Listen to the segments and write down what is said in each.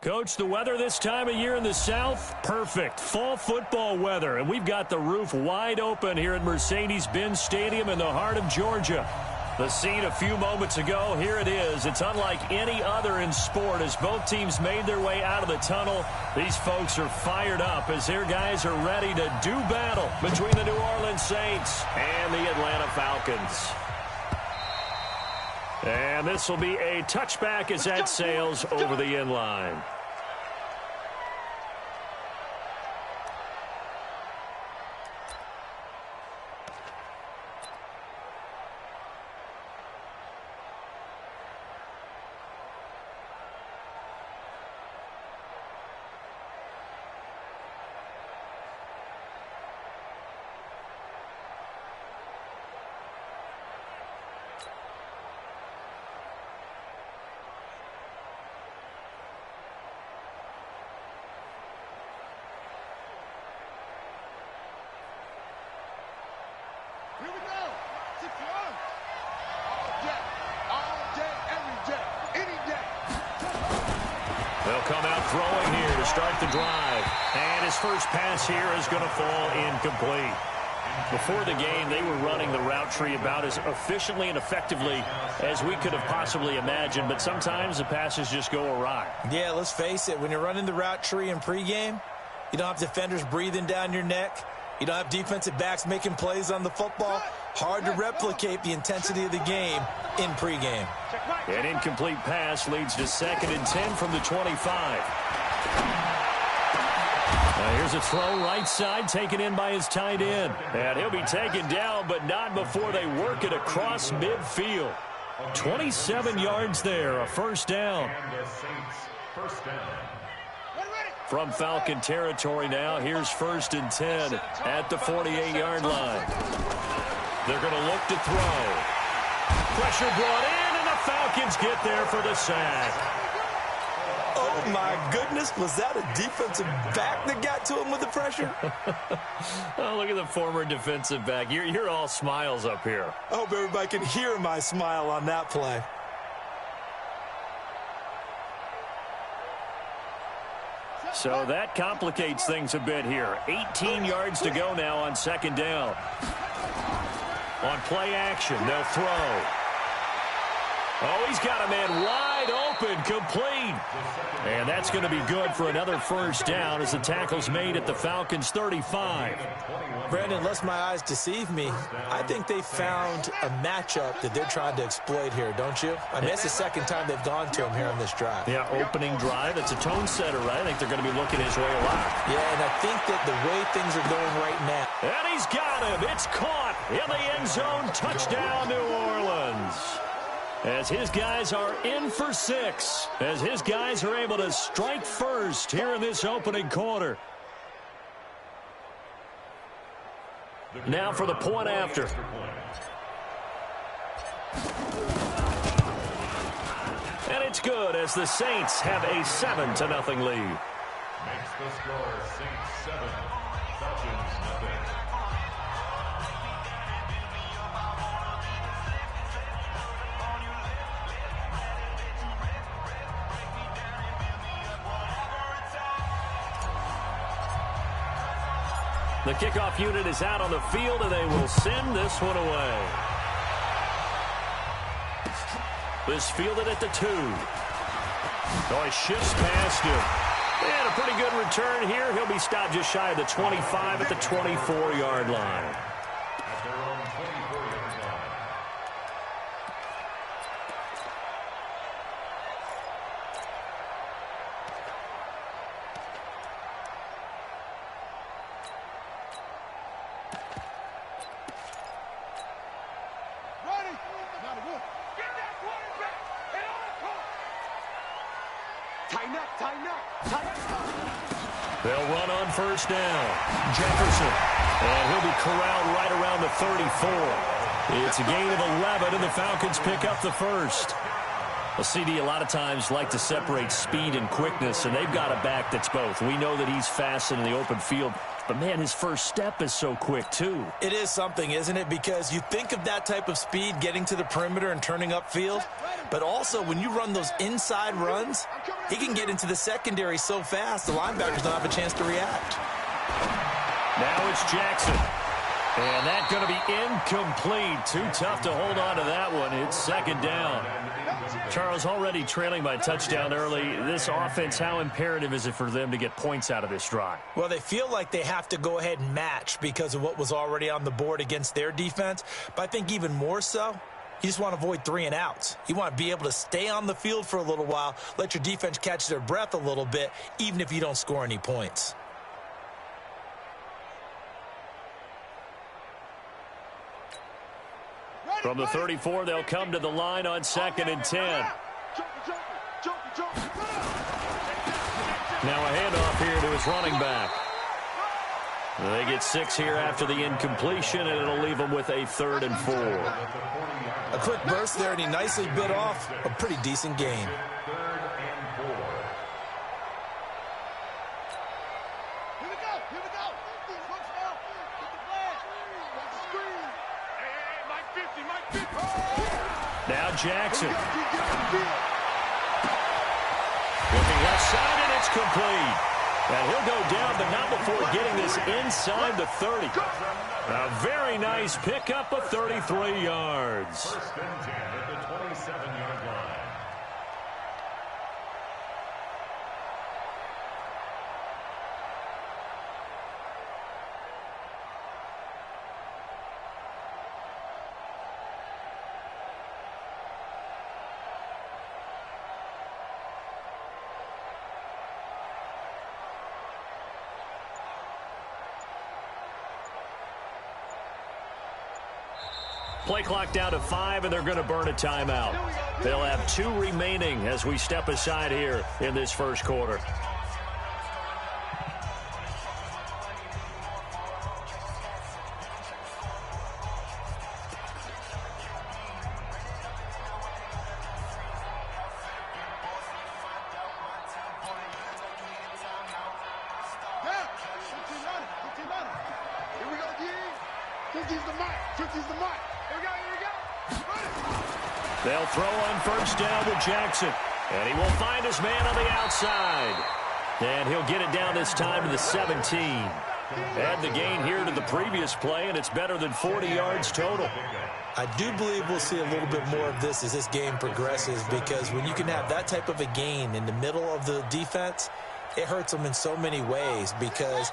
Coach, the weather this time of year in the South, perfect. Fall football weather, and we've got the roof wide open here at Mercedes-Benz Stadium in the heart of Georgia. The scene a few moments ago, here it is. It's unlike any other in sport as both teams made their way out of the tunnel. These folks are fired up as their guys are ready to do battle between the New Orleans Saints and the Atlanta Falcons. And this will be a touchback as that sails over the end line. They'll come out throwing here to start the drive. And his first pass here is going to fall incomplete. Before the game, they were running the route tree about as efficiently and effectively as we could have possibly imagined. But sometimes the passes just go awry. Yeah, let's face it. When you're running the route tree in pregame, you don't have defenders breathing down your neck. You don't have defensive backs making plays on the football. Hard to replicate the intensity of the game in pregame. An incomplete pass leads to 2nd and 10 from the 25. Here's a throw right side taken in by his tight end. And he'll be taken down, but not before they work it across midfield. 27 yards there, a first down. From Falcon territory now, here's 1st and 10 at the 48-yard line. They're going to look to throw. Pressure brought in, and the Falcons get there for the sack. Oh, my goodness. Was that a defensive back that got to him with the pressure? Oh, look at the former defensive back. You're all smiles up here. I hope everybody can hear my smile on that play. So that complicates things a bit here. 18 yards to go now on 2nd down. On play action, they'll throw. Oh, he's got a man wide open, complete. And that's going to be good for another first down as the tackle's made at the Falcons' 35. Brandon, unless my eyes deceive me, I think they found a matchup that they're trying to exploit here, don't you? I mean, it's the 2nd time they've gone to him here on this drive. Yeah, opening drive. It's a tone setter, right? I think they're going to be looking his way a lot. Yeah, and I think that the way things are going right now. And he's got him. It's caught in the end zone. Touchdown, New Orleans. As his guys are in for 6. As his guys are able to strike first here in this opening quarter. Now for the point after. And it's good as the Saints have a 7-0 lead. Makes the score Saints 7, Falcons 0. The kickoff unit is out on the field, and they will send this one away. This fielded at the 2. Oh, he shifts past him. And a pretty good return here. He'll be stopped just shy of the 25 at the 24-yard line. At their own 24-yard line. They'll run on first down. Jefferson. And he'll be corralled right around the 34. It's a gain of 11, and the Falcons pick up the first. A CD a lot of times like to separate speed and quickness, and they've got a back that's both. We know that he's fast in the open field. But, man, his first step is so quick, too. It is something, isn't it? Because you think of that type of speed getting to the perimeter and turning upfield, but also when you run those inside runs, he can get into the secondary so fast the linebackers don't have a chance to react. Now it's Jackson. And that's going to be incomplete. Too tough to hold on to that one. It's second down. Charles, already trailing by touchdown early. This offense, how imperative is it for them to get points out of this drive? Well, they feel like they have to go ahead and match because of what was already on the board against their defense. But I think even more so, you just want to avoid 3 and outs. You want to be able to stay on the field for a little while, let your defense catch their breath a little bit, even if you don't score any points. From the 34, they'll come to the line on 2nd and 10. Now a handoff here to his running back. They get 6 here after the incompletion, and it'll leave them with a 3rd and 4. A quick burst there, and he nicely bit off a pretty decent gain. Now Jackson. Looking left side, and it's complete. And he'll go down, but not before getting this inside the 30. A very nice pickup of 33 yards. First and 10 at the 27-yard line. Play clock down to 5, and they're going to burn a timeout. They'll have 2 remaining as we step aside here in this first quarter. They'll throw on first down with Jackson. And he will find his man on the outside. And he'll get it down this time to the 17. Add the gain here to the previous play, and it's better than 40 yards total. I do believe we'll see a little bit more of this as this game progresses, because when you can have that type of a gain in the middle of the defense, it hurts them in so many ways, because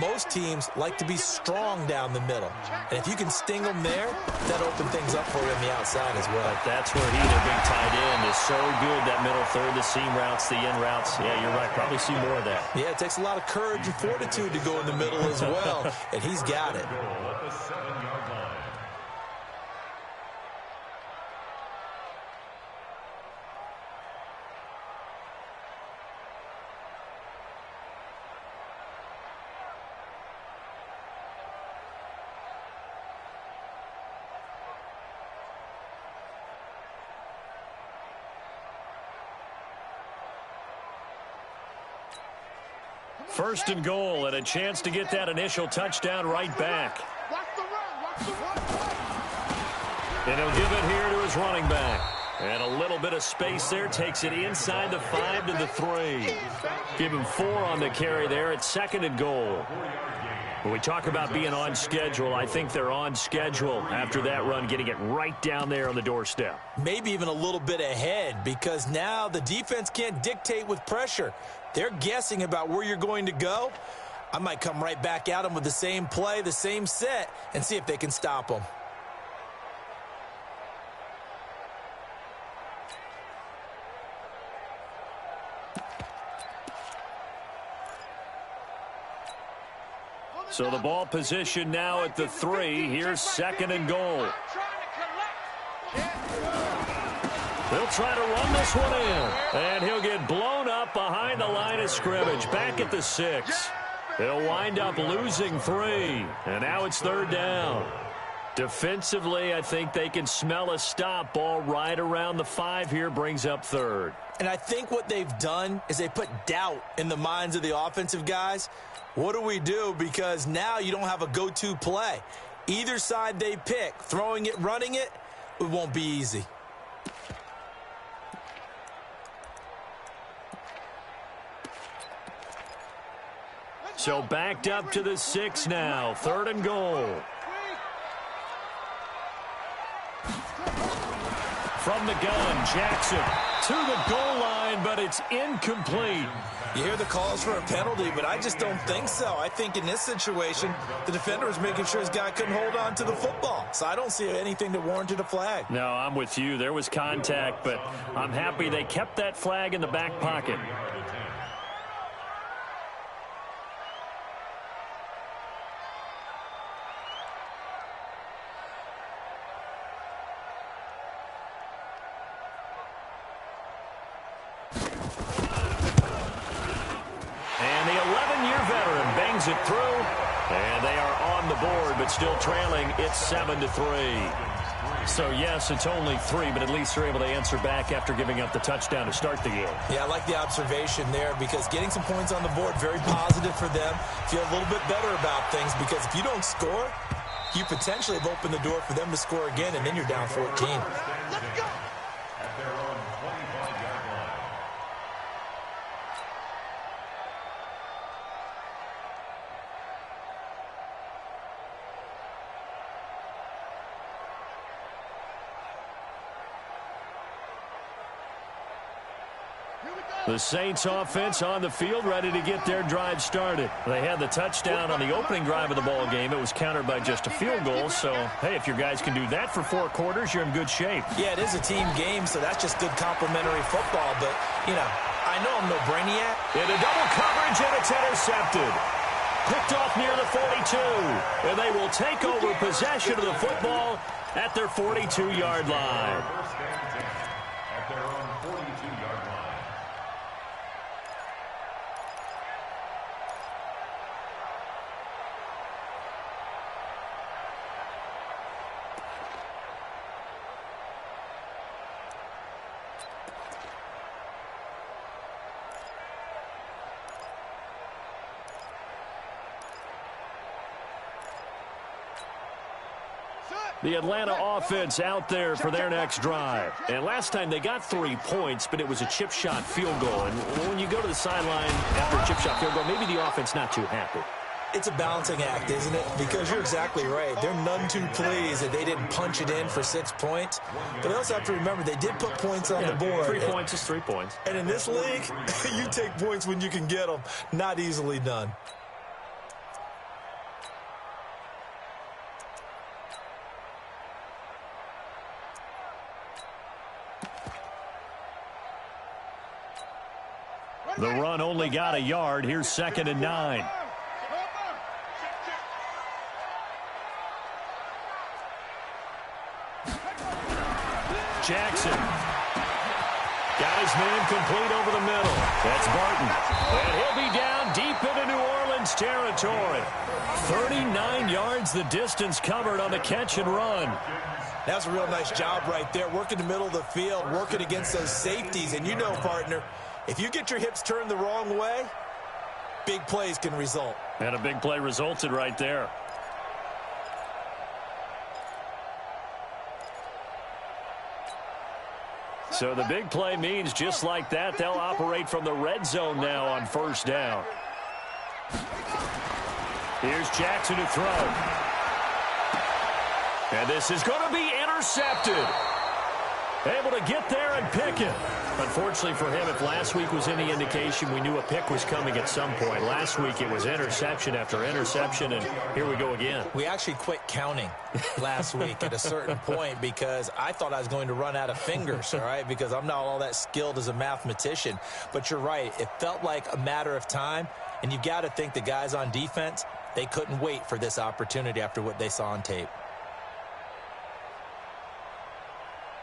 most teams like to be strong down the middle. And if you can sting them there, that opens things up for you on the outside as well. But that's where he, their big tight end, is so good, that middle third, the seam routes, the in routes. Yeah, you're right. Probably see more of that. Yeah, it takes a lot of courage and fortitude to go in the middle as well, and he's got it. At the 7-yard line. First and goal, and a chance to get that initial touchdown right back. And he'll give it here to his running back. And a little bit of space there, takes it inside the 5 to the 3. Give him 4 on the carry there. It's 2nd and goal. When we talk about being on schedule, I think they're on schedule after that run, getting it right down there on the doorstep. Maybe even a little bit ahead, because now the defense can't dictate with pressure. They're guessing about where you're going to go. I might come right back at them with the same play, the same set, and see if they can stop them. So the ball position now at the 3. Here's 2nd and goal. They'll try to run this one in. And he'll get blown up behind the line of scrimmage. Back at the 6. They'll wind up losing 3. And now it's 3rd down. Defensively, I think they can smell a stop. Ball right around the 5 here, brings up third. And I think what they've done is they put doubt in the minds of the offensive guys. What do we do? Because now you don't have a go-to play. Either side they pick, throwing it, running it, it won't be easy. So backed up to the 6 now. 3rd and goal. From the gun, Jackson to the goal line, but it's incomplete. You hear the calls for a penalty, but I just don't think so. I think in this situation, the defender was making sure his guy couldn't hold on to the football. So I don't see anything that warranted a flag. No, I'm with you. There was contact, but I'm happy they kept that flag in the back pocket. It through, and they are on the board, but still trailing. It's 7-3. So, yes, it's only 3, but at least they're able to answer back after giving up the touchdown to start the game. Yeah, I like the observation there because getting some points on the board, very positive for them. Feel a little bit better about things because if you don't score, you potentially have opened the door for them to score again, and then you're down 14. Let's go. At their own 25-yard line. The Saints offense on the field, ready to get their drive started. They had the touchdown on the opening drive of the ball game. It was countered by just a field goal. So, hey, if your guys can do that for 4 quarters, you're in good shape. Yeah, it is a team game, so that's just good complimentary football. But, you know, I know I'm no brainiac. In a double coverage, and it's intercepted. Picked off near the 42. And they will take over possession of the football at their 42-yard line. At their own 42-yard line. The Atlanta offense out there for their next drive. And last time they got 3 points, but it was a chip shot field goal. And when you go to the sideline after a chip shot field goal, maybe the offense not too happy. It's a balancing act, isn't it? Because you're exactly right. They're none too pleased that they didn't punch it in for 6 points. But they also have to remember they did put points on the board. 3 points is 3 points. And in this league, you take points when you can get them. Not easily done. The run only got a yard. Here's 2nd and 9. Jackson got his man complete over the middle. That's Barton. And he'll be down deep into New Orleans territory. 39 yards the distance covered on the catch and run. That's a real nice job right there. Working the middle of the field, working against those safeties. And you know, partner, if you get your hips turned the wrong way, big plays can result. And a big play resulted right there. So the big play means just like that, they'll operate from the red zone now on 1st down. Here's Jackson to throw. And this is going to be intercepted. Able to get there and pick it. Unfortunately for him, if last week was any indication, we knew a pick was coming at some point. Last week it was interception after interception, and here we go again. We actually quit counting last week at a certain point because I thought I was going to run out of fingers, all right, because I'm not all that skilled as a mathematician. But you're right. It felt like a matter of time, and you've got to think the guys on defense, they couldn't wait for this opportunity after what they saw on tape.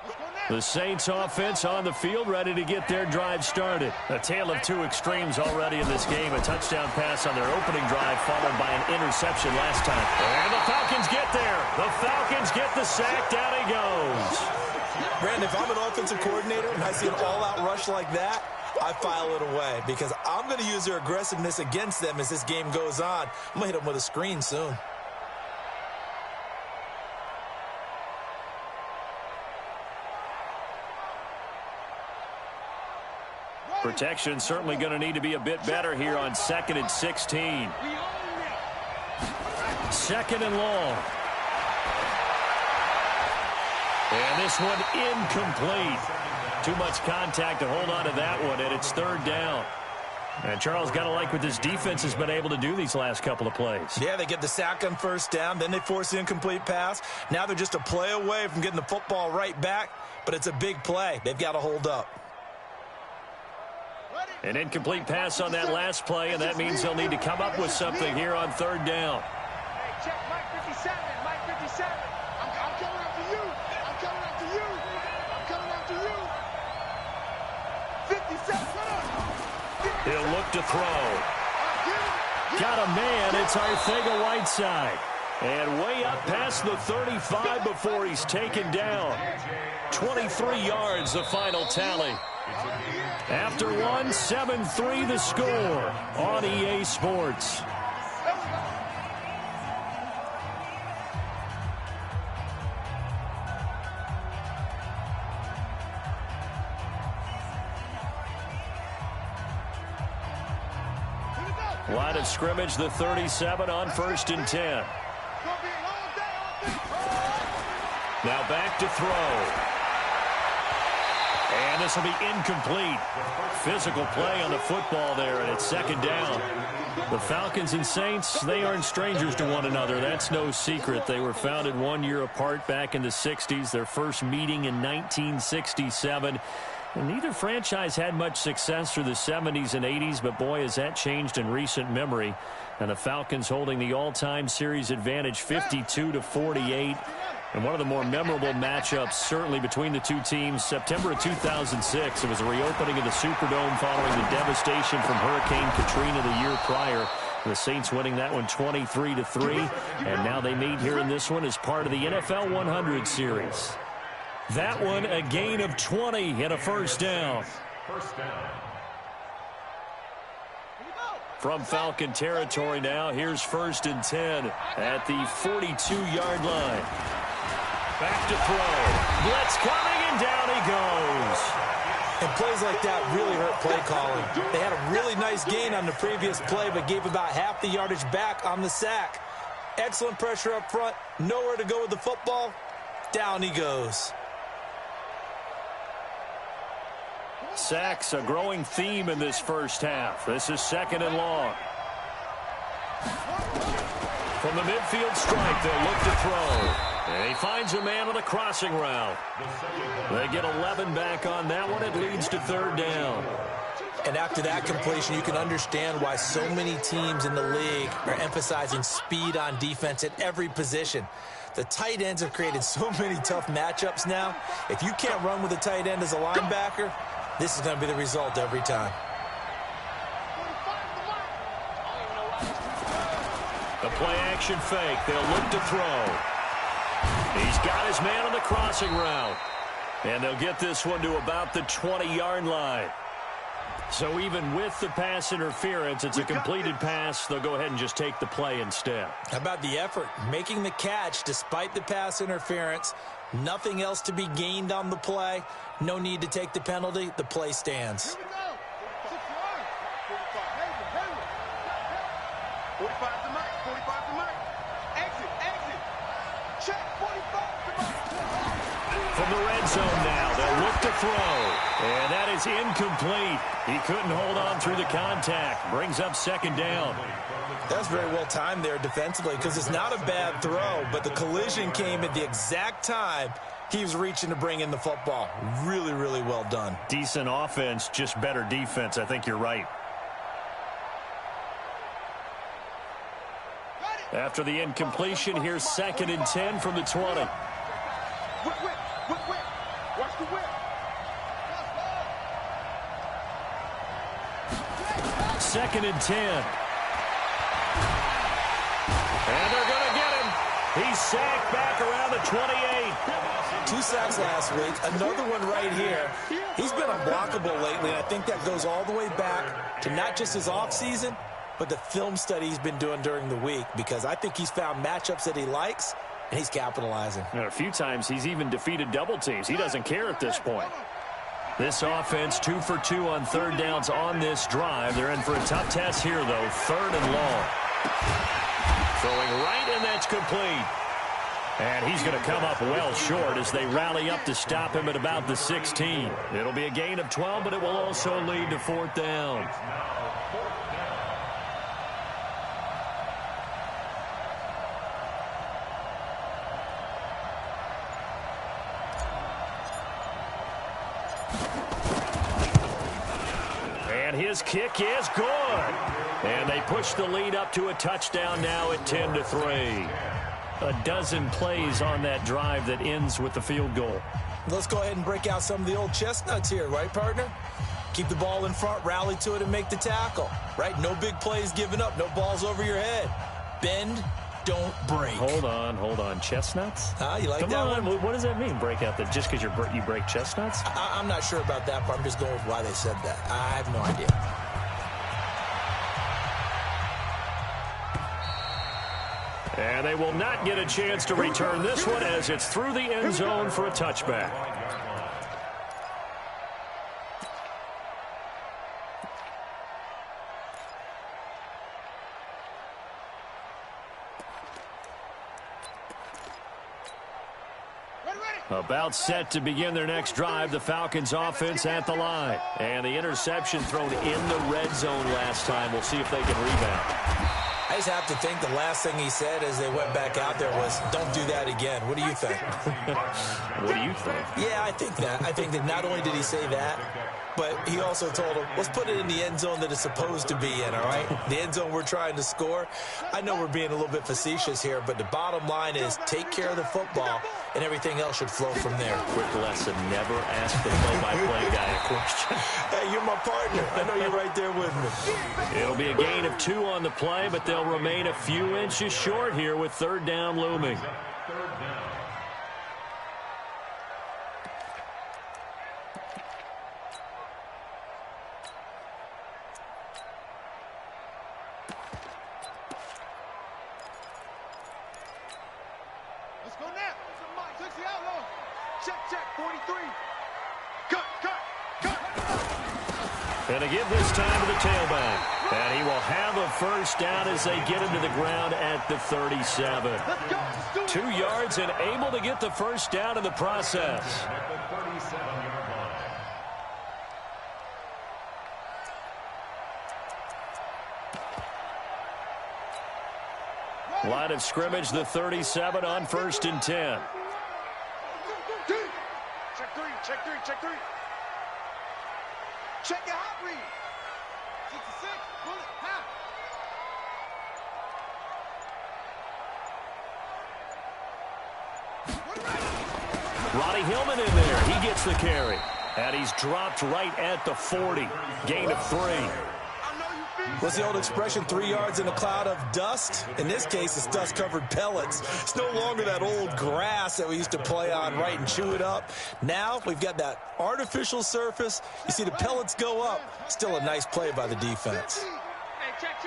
Let's go now. The Saints offense on the field, ready to get their drive started. A tale of two extremes already in this game. A touchdown pass on their opening drive, followed by an interception last time. And the Falcons get there. The Falcons get the sack. Down he goes. Brandon, if I'm an offensive coordinator and I see an all-out rush like that, I file it away because I'm going to use their aggressiveness against them as this game goes on. I'm going to hit them with a screen soon. Protection certainly going to need to be a bit better here on 2nd and 16. 2nd and long. And this one incomplete. Too much contact to hold on to that one, and it's 3rd down. And Charles, got to like what this defense has been able to do these last couple of plays. Yeah, they get the sack on 1st down, then they force the incomplete pass. Now they're just a play away from getting the football right back, but it's a big play. They've got to hold up. An incomplete pass on that last play, and that means they'll need to come up with something here on 3rd down. Hey, check Mike 57, Mike 57. I'm coming after you. I'm coming after you. I'm coming after you. 57. He'll look to throw. Got a man. It's Arcega-Whiteside. And way up past the 35 before he's taken down. 23 yards, the final tally. After one, 7-3 the score on EA Sports. Line of scrimmage, the 37 on 1st and 10. Now back to throw. And this will be incomplete. Physical play on the football there, and it's 2nd down. The Falcons and Saints, they aren't strangers to one another. That's no secret. They were founded 1 year apart back in the 60s. Their first meeting in 1967. And neither franchise had much success through the 70s and 80s, but boy, has that changed in recent memory. And the Falcons holding the all-time series advantage 52-48. And one of the more memorable matchups, certainly between the two teams, September of 2006. It was a reopening of the Superdome following the devastation from Hurricane Katrina the year prior. The Saints winning that one 23-3. And now they meet here in this one as part of the NFL 100 series. That one, a gain of 20 and a 1st down. From Falcon territory now, here's 1st and 10 at the 42-yard line. Back to throw. Blitz coming, and down he goes. And plays like that really hurt play calling. They had a really nice gain on the previous play, but gave about half the yardage back on the sack. Excellent pressure up front. Nowhere to go with the football. Down he goes. Sacks, a growing theme in this first half. This is 2nd and long. From the midfield stripe, they'll look to throw. And he finds a man on a crossing route. They get 11 back on that one. It leads to 3rd down. And after that completion, you can understand why so many teams in the league are emphasizing speed on defense at every position. The tight ends have created so many tough matchups now. If you can't run with a tight end as a linebacker, this is going to be the result every time. The play-action fake. They'll look to throw. He's got his man on the crossing route. And they'll get this one to about the 20-yard line. So even with the pass interference, it's a completed pass. They'll go ahead and just take the play instead. How about the effort? Making the catch despite the pass interference. Nothing else to be gained on the play. No need to take the penalty. The play stands. 45 to Mike. 45 to Mike. Exit. Check 45 to Mike. From the red zone now, they'll look to throw. And that is incomplete. He couldn't hold on through the contact. Brings up 2nd down. That's very well timed there defensively because it's not a bad throw, but the collision came at the exact time he was reaching to bring in the football. Really, really well done. Decent offense, just better defense. I think you're right. After the incompletion, here's 2nd and 10 from the 20. Whip. Watch the whip. 2nd and 10. And they're going to get him. He's sacked back around the 28. 2 sacks last week. Another one right here. He's been unblockable lately, and I think that goes all the way back to not just his offseason, but the film study he's been doing during the week, because I think he's found matchups that he likes, and he's capitalizing. And a few times he's even defeated double teams. He doesn't care at this point. This offense 2 for 2 on 3rd downs on this drive. They're in for a tough test here, though. 3rd and long. Throwing right, and that's complete. And he's going to come up well short as they rally up to stop him at about the 16. It'll be a gain of 12, but it will also lead to 4th down. And his kick is good. And they push the lead up to a touchdown now at 10-3. A dozen plays on that drive that ends with the field goal. Let's go ahead and break out some of the old chestnuts here, right, partner? Keep the ball in front, rally to it, and make the tackle, right? No big plays given up, no balls over your head. Bend, don't break. Hold on. Chestnuts? You like Come that on. one? What does that mean, break out? That just because you break chestnuts? I'm not sure about that, but I'm just going with why they said that. I have no idea. And they will not get a chance to return this one as it's through the end zone for a touchback. About set to begin their next drive, the Falcons offense at the line. And the interception thrown in the red zone last time. We'll see if they can rebound. I just have to think the last thing he said as they went back out there was, don't do that again. What do you think? What do you think? Yeah, I think that. I think that not only did he say that, but he also told him, let's put it in the end zone that it's supposed to be in, all right? The end zone we're trying to score. I know we're being a little bit facetious here, but the bottom line is take care of the football, and everything else should flow from there. Quick lesson, never ask the play-by-play guy a question. Hey, you're my partner. I know you're right there with me. It'll be a gain of 2 on the play, but they'll remain a few inches short here with 3rd down looming. Let's go now. 60 outlaw. Check, 43. Cut. And to give this time to the tailback. And he will have a 1st down as they get him to the ground at the 37. 2 yards and able to get the 1st down in the process. Line of scrimmage, the 37 on 1st and 10. Check 3. Check your hot read. 66, bullet, half. Ronnie Hillman in there. He gets the carry. And he's dropped right at the 40. Gain of 3. What's the old expression, 3 yards in a cloud of dust? In this case, it's dust-covered pellets. It's no longer that old grass that we used to play on, right, and chew it up. Now we've got that artificial surface. You see the pellets go up. Still a nice play by the defense. Hey, check.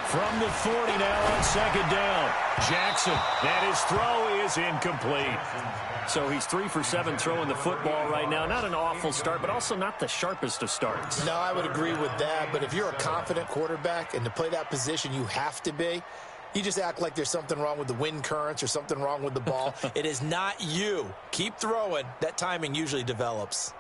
From the 40 now on 2nd down. Jackson, and his throw is incomplete. So he's 3 for 7 throwing the football right now. Not an awful start, but also not the sharpest of starts. No, I would agree with that. But if you're a confident quarterback and to play that position, you have to be. You just act like there's something wrong with the wind currents or something wrong with the ball. It is not you. Keep throwing. That timing usually develops.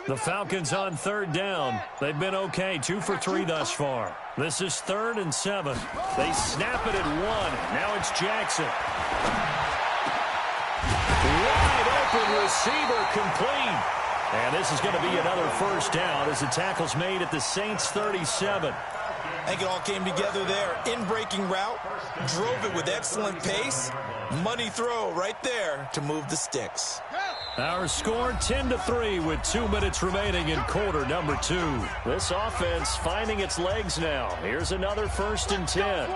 The Falcons on 3rd down. They've been okay, 2 for 3 thus far. This is 3rd and 7. They snap it at 1. Now it's Jackson. Wide open receiver complete. And this is going to be another first down as the tackle's made at the Saints' 37. I think it all came together there. In-breaking route, drove it with excellent pace. Money throw right there to move the sticks. Our score 10-3 with 2 minutes remaining in quarter number 2. This offense finding its legs now. Here's another 1st and 10.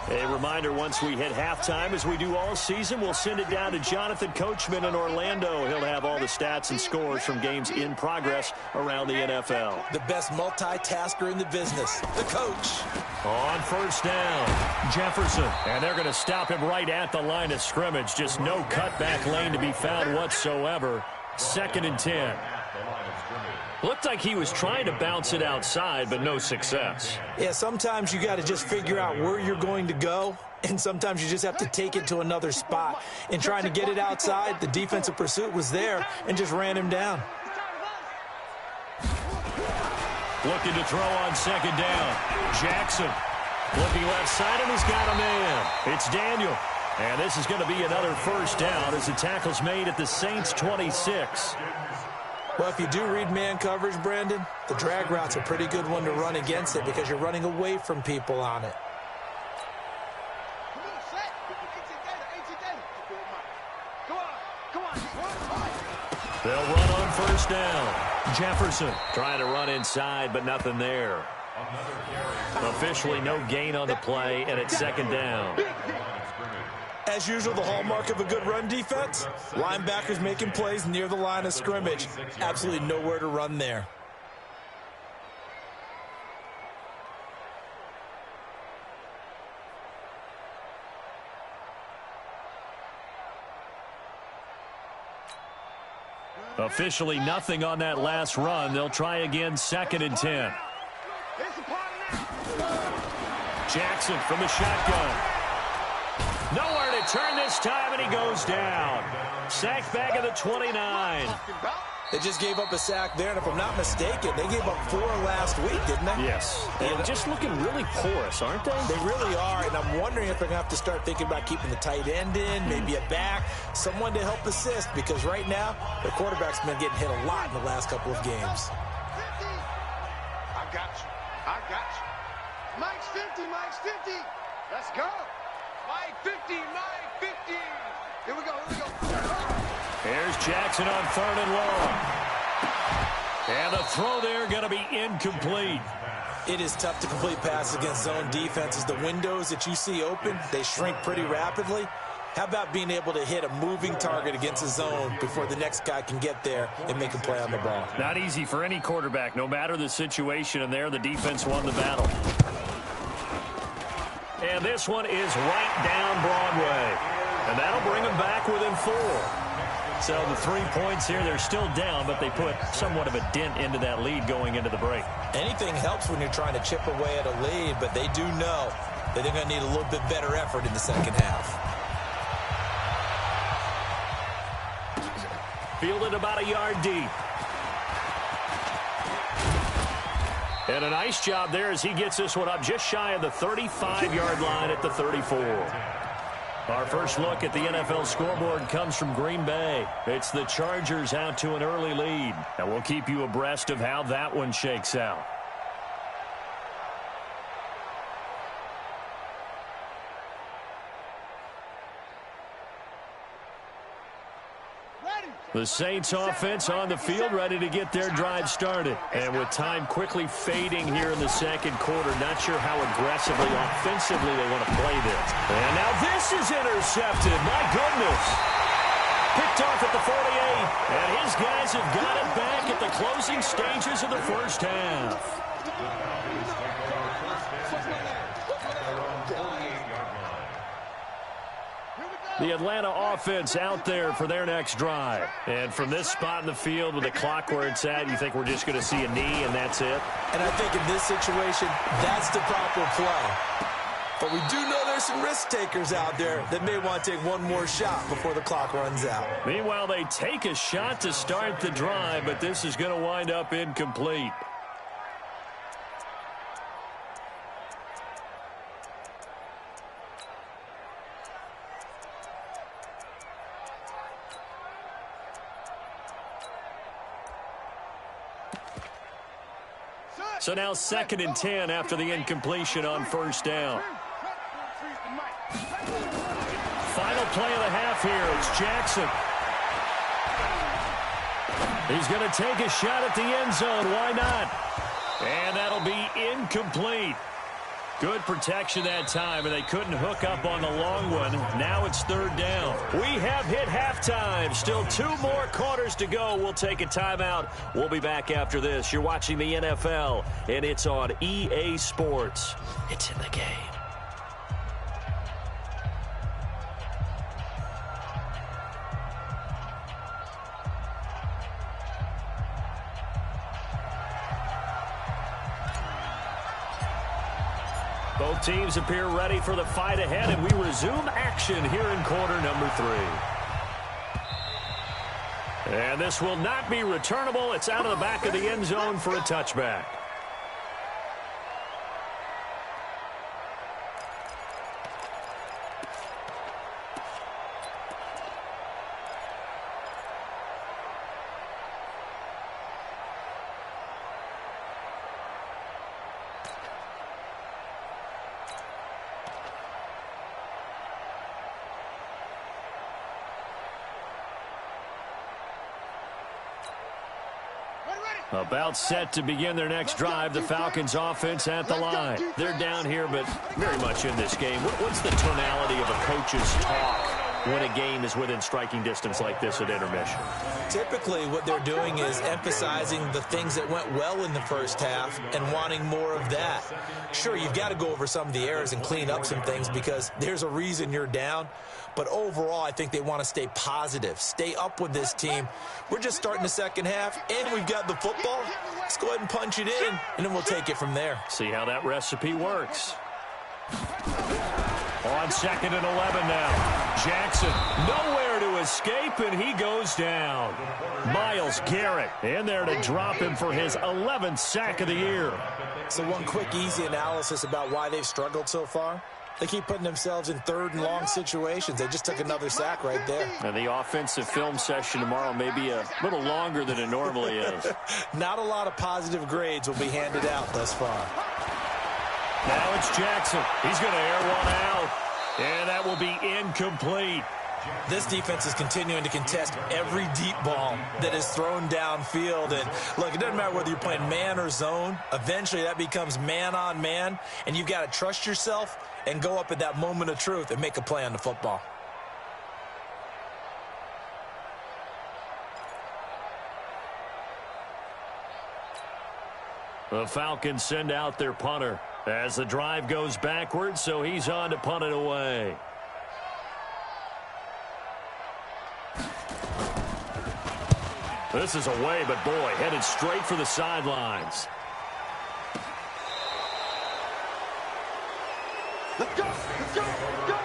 A reminder, once we hit halftime, as we do all season, we'll send it down to Jonathan Coachman in Orlando. He'll have all the stats and scores from games in progress around the NFL. The best multitasker in the business, the coach. On first down, Jefferson. And they're going to stop him right at the line of scrimmage. Just no cutback lane to be found whatsoever. 2nd and 10. Looked like he was trying to bounce it outside, but no success. Yeah, sometimes you got to just figure out where you're going to go, and sometimes you just have to take it to another spot. In trying to get it outside, the defensive pursuit was there and just ran him down. Looking to throw on 2nd down. Jackson looking left side, and he's got a man. It's Daniel. And this is going to be another first down as the tackle's made at the Saints' 26. Well, if you do read man coverage, Brandon, the drag route's a pretty good one to run against it because you're running away from people on it. They'll run on first down. Jefferson trying to run inside, but nothing there. Officially no gain on the play, and it's 2nd down. As usual, the hallmark of a good run defense, linebackers making plays near the line of scrimmage. Absolutely nowhere to run there. Officially nothing on that last run. They'll try again, 2nd and 10. Jackson from the shotgun. Nowhere to turn this time, and he goes down. Sacked back at the 29. They just gave up a sack there, and if I'm not mistaken, they gave up 4 last week, didn't they? Yes. And just looking really porous, aren't they? They really are, and I'm wondering if they're going to have to start thinking about keeping the tight end in, maybe a back, someone to help assist, because right now, the quarterback's been getting hit a lot in the last couple of games. I got you. I got you. Mike's 50, Mike's 50. Let's go. Mike 50, Mike 50. Here we go, here we go. Here's Jackson on 3rd and long. And the throw there going to be incomplete. It is tough to complete passes against zone defenses. The windows that you see open, they shrink pretty rapidly. How about being able to hit a moving target against a zone before the next guy can get there and make a play on the ball? Not easy for any quarterback, no matter the situation, and there the defense won the battle. And this one is right down Broadway. And that'll bring them back within 4. So the 3 points here, they're still down, but they put somewhat of a dent into that lead going into the break. Anything helps when you're trying to chip away at a lead, but they do know that they're going to need a little bit better effort in the second half. Fielded about a yard deep. And a nice job there as he gets this one up just shy of the 35-yard line at the 34. Our first look at the NFL scoreboard comes from Green Bay. It's the Chargers out to an early lead. And we'll keep you abreast of how that one shakes out. The Saints offense on the field, ready to get their drive started. And with time quickly fading here in the second quarter, not sure how aggressively, offensively they want to play this. And now this is intercepted. My goodness. Picked off at the 48. And his guys have got it back at the closing stages of the first half. The Atlanta offense out there for their next drive. And from this spot in the field with the clock where it's at, you think we're just going to see a knee and that's it? And I think in this situation, that's the proper play. But we do know there's some risk takers out there that may want to take one more shot before the clock runs out. Meanwhile, they take a shot to start the drive, but this is going to wind up incomplete. So now 2nd and 10 after the incompletion on first down. Final play of the half here. It's Jackson. He's going to take a shot at the end zone. Why not? And that'll be incomplete. Good protection that time, and they couldn't hook up on the long one. Now it's 3rd down. We have hit halftime. Still 2 more quarters to go. We'll take a timeout. We'll be back after this. You're watching the NFL, and it's on EA Sports. It's in the game. Both teams appear ready for the fight ahead, and we resume action here in quarter number 3. And this will not be returnable. It's out of the back of the end zone for a touchback. About set to begin their next drive, the Falcons offense at the line. They're down here, but very much in this game. What's the tonality of a coach's talk when a game is within striking distance like this at intermission? Typically, what they're doing is emphasizing the things that went well in the first half and wanting more of that. Sure, you've got to go over some of the errors and clean up some things because there's a reason you're down. But overall, I think they want to stay positive, stay up with this team. We're just starting the second half, and we've got the football. Let's go ahead and punch it in, and then we'll take it from there. See how that recipe works. On 2nd and 11 now. Jackson, nowhere to escape, and he goes down. Myles Garrett in there to drop him for his 11th sack of the year. So one quick, easy analysis about why they've struggled so far. They keep putting themselves in 3rd and long situations. They just took another sack right there. And the offensive film session tomorrow may be a little longer than it normally is. Not a lot of positive grades will be handed out thus far. Now it's Jackson. He's going to air one out. And that will be incomplete. This defense is continuing to contest every deep ball that is thrown downfield. And, look, it doesn't matter whether you're playing man or zone. Eventually, that becomes man-on-man, and you've got to trust yourself and go up at that moment of truth and make a play on the football. The Falcons send out their punter as the drive goes backwards, so he's on to punt it away. This is away, but boy, headed straight for the sidelines. Let's go! Let's go! Go!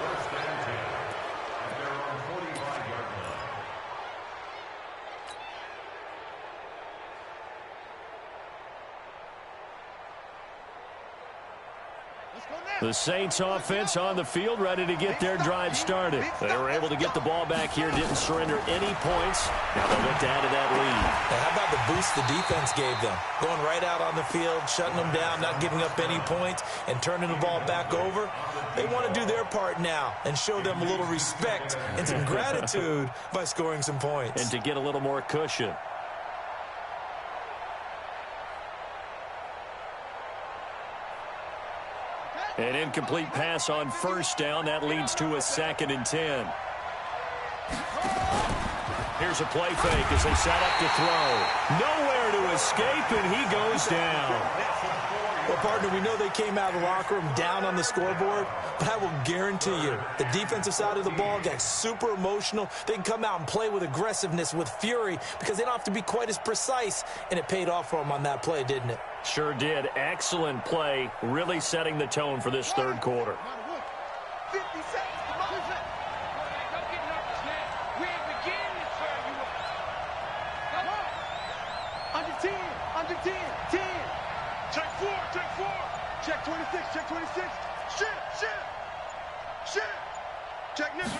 The Saints offense on the field, ready to get their drive started. They were able to get the ball back here, didn't surrender any points. Now they look to add to that lead. Now, how about the boost the defense gave them? Going right out on the field, shutting them down, not giving up any points, and turning the ball back over. They want to do their part now and show them a little respect and some gratitude by scoring some points. And to get a little more cushion. An incomplete pass on first down. That leads to a 2nd and 10. Here's a play fake as they set up to throw. Nowhere to escape, and he goes down. Well, partner, we know they came out of the locker room down on the scoreboard, but I will guarantee you the defensive side of the ball got super emotional. They can come out and play with aggressiveness, with fury, because they don't have to be quite as precise, and it paid off for them on that play, didn't it? Sure did. Excellent play, really setting the tone for this third quarter. 50 seconds. Come on. Don't get nervous, man. We ain't beginning, sir. Come on. Under 10. Under 10. 10. Check 4. Check 4. Check 26. Check 26. Shift. Shift. Shift. Check nickel,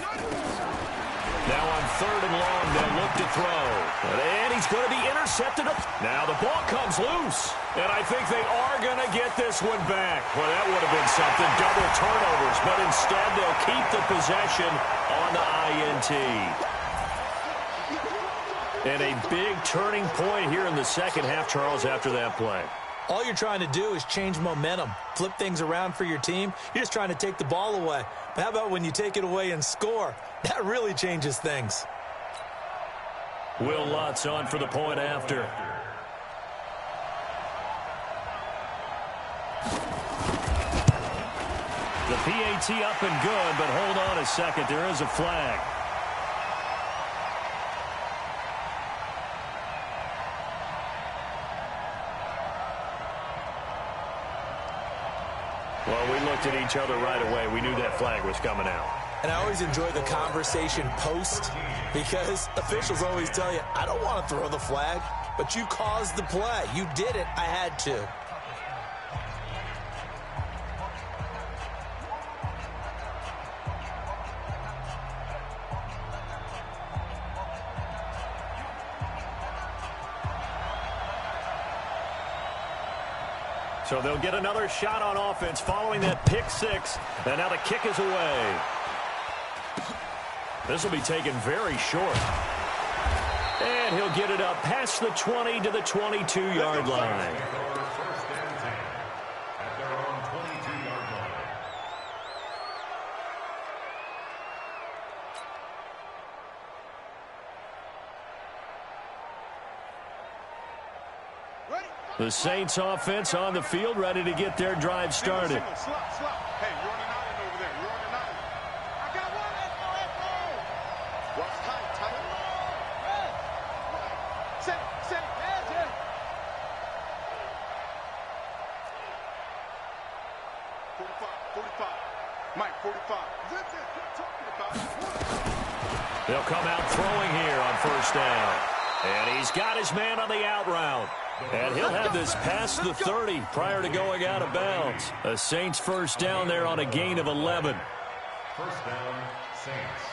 Now on 3rd and long, they'll look to throw. And he's going to be intercepted. Now the ball comes loose. And I think they are going to get this one back. Well, that would have been something. Double turnovers. But instead, they'll keep the possession on the INT. And a big turning point here in the second half, Charles, after that play. All you're trying to do is change momentum, flip things around for your team. You're just trying to take the ball away. But how about when you take it away and score? That really changes things. Will Lutz on for the point after. The PAT up and good, but hold on a second. There is a flag. Well, we looked at each other right away. We knew that flag was coming out. And I always enjoy the conversation post because officials always tell you, I don't want to throw the flag, but you caused the play. You did it. I had to. So they'll get another shot on offense following that pick six. And now the kick is away. This will be taken very short. And he'll get it up past the 20 to the 22-yard line. The Saints offense on the field, ready to get their drive started. Hey, you're on an island over there. You're on an island. I got one. Let's go. Watch tight. Set it. That's it. 45. Mike, 45. That's it. What talking about? They'll come out throwing here on 1st down. And he's got his man on the out route. And he'll have this past the 30 prior to going out of bounds. A Saints 1st down there on a gain of 11. 1st down, Saints.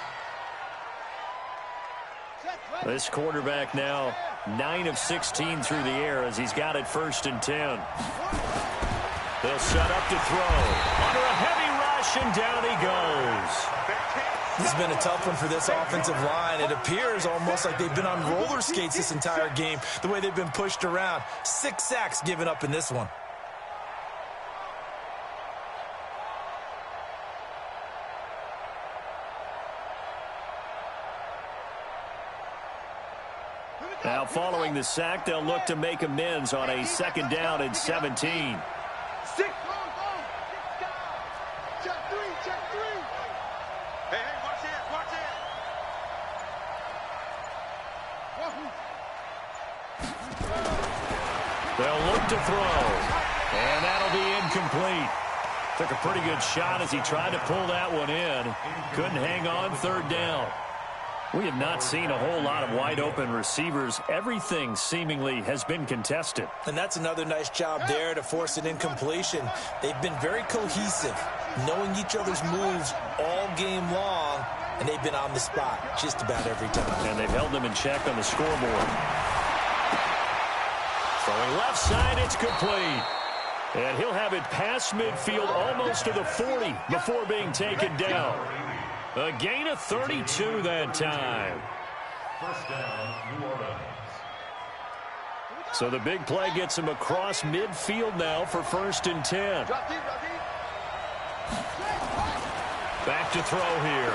This quarterback now 9 of 16 through the air as he's got it 1st and 10. They'll set up to throw. Under a heavy rush, and down he goes. This has been a tough one for this offensive line. It appears almost like they've been on roller skates this entire game, the way they've been pushed around. 6 sacks given up in this one. Now following the sack, they'll look to make amends on a 2nd down and 17. They'll look to throw, and that'll be incomplete. Took a pretty good shot as he tried to pull that one in. Couldn't hang on 3rd down. We have not seen a whole lot of wide-open receivers. Everything seemingly has been contested. And that's another nice job there to force an incompletion. They've been very cohesive, knowing each other's moves all game long, and they've been on the spot just about every time. And they've held them in check on the scoreboard. Throwing left side, it's complete. And he'll have it past midfield almost to the 40 before being taken down. A gain of 32 that time. 1st down, New Orleans. So the big play gets him across midfield now for 1st and 10. Back to throw here.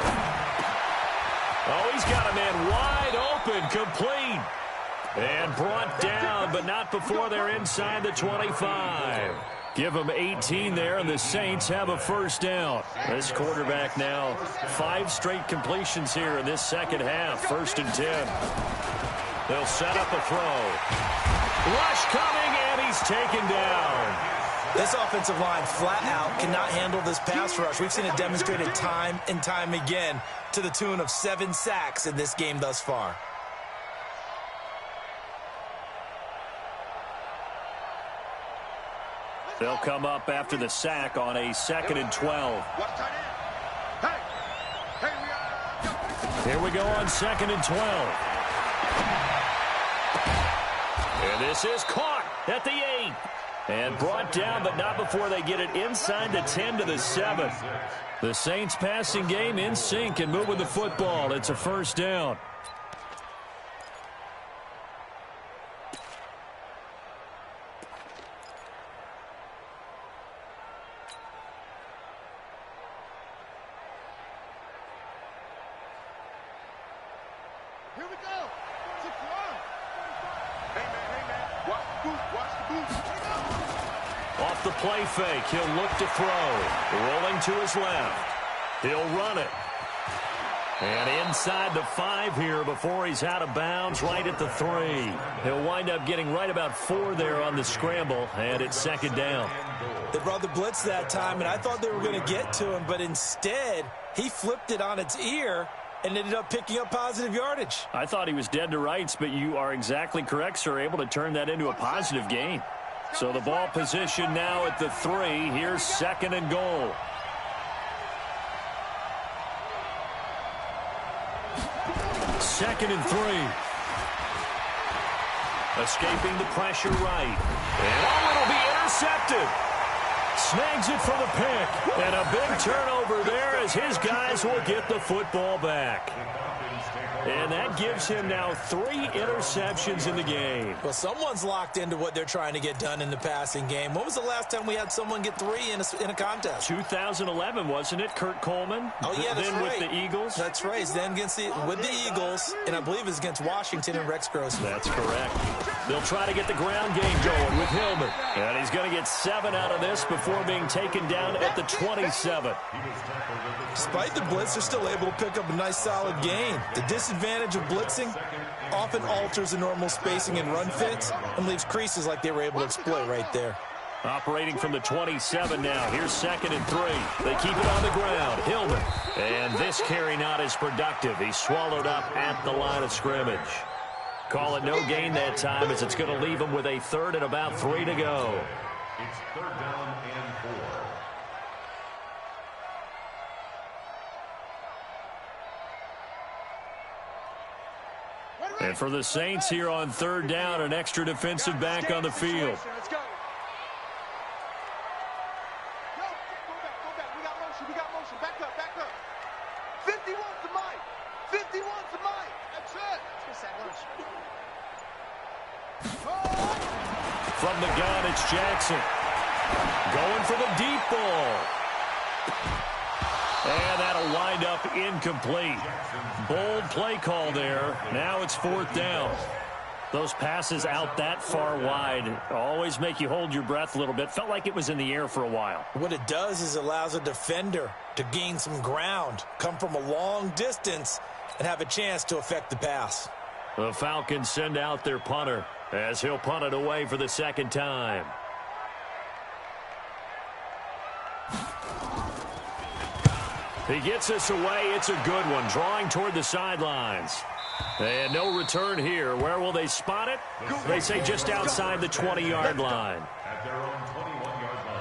Oh, he's got a man wide open, complete. And brought down, but not before they're inside the 25. Give them 18 there, and the Saints have a 1st down. This quarterback now 5 straight completions here in this 2nd half. 1st and 10. They'll set up a throw. Rush coming, and he's taken down. This offensive line flat out cannot handle this pass rush. We've seen it demonstrated time and time again to the tune of 7 sacks in this game thus far. They'll come up after the sack on a 2nd and 12. Watch tight end. Hey, Here we go on 2nd and 12. And this is caught at the 8. And brought down, but not before they get it inside the 10 to the 7. The Saints passing game in sync and moving the football. It's a first down. Here we go. 6-1. Hey, man. Watch the boot. Off the play fake, he'll look to throw. Rolling to his left. He'll run it. And inside the 5 here before he's out of bounds, right at the 3. He'll wind up getting right about 4 there on the scramble, and it's 2nd down. They brought the blitz that time, and I thought they were going to get to him, but instead, he flipped it on its ear and ended up picking up positive yardage. I thought he was dead to rights, but you are exactly correct, sir, able to turn that into a positive gain. So the ball position now at the 3. Here's 2nd and goal. Second and 3. Escaping the pressure right. And it'll be intercepted. Snags it for the pick. And a big turnover there as his guys will get the football back. And that gives him now 3 interceptions in the game. Well, someone's locked into what they're trying to get done in the passing game. When was the last time we had someone get 3 in a contest? 2011, wasn't it? Kurt Coleman? Oh, yeah, that's then right. with the Eagles? That's right. Then with the Eagles, and I believe it's against Washington and Rex Grossman. That's correct. They'll try to get the ground game going with Hillman. And he's going to get 7 out of this before being taken down at the 27. Despite the blitz, they're still able to pick up a nice, solid gain. The disadvantage of blitzing often alters the normal spacing and run fits and leaves creases like they were able to exploit right there. Operating from the 27 now. Here's 2nd and 3. They keep it on the ground. Hillman. And this carry not as productive. He's swallowed up at the line of scrimmage. Call it no gain that time as it's going to leave him with a 3rd and about 3 to go. It's 3rd down and 4. And for the Saints here on 3rd down, an extra defensive back on the field. Let's go. Go back. We got motion. Back up. 51's the mic. That's it. From the gun, it's Jackson. Going for the deep ball. And that'll wind up incomplete. Bold play call there. Now it's 4th down. Those passes out that far wide always make you hold your breath a little bit. Felt like it was in the air for a while. What it does is it allows a defender to gain some ground, come from a long distance, and have a chance to affect the pass. The Falcons send out their punter as he'll punt it away for the 2nd time. He gets us away. It's a good one. Drawing toward the sidelines. And no return here. Where will they spot it? They say just outside the 20-yard line. At their own 21-yard line.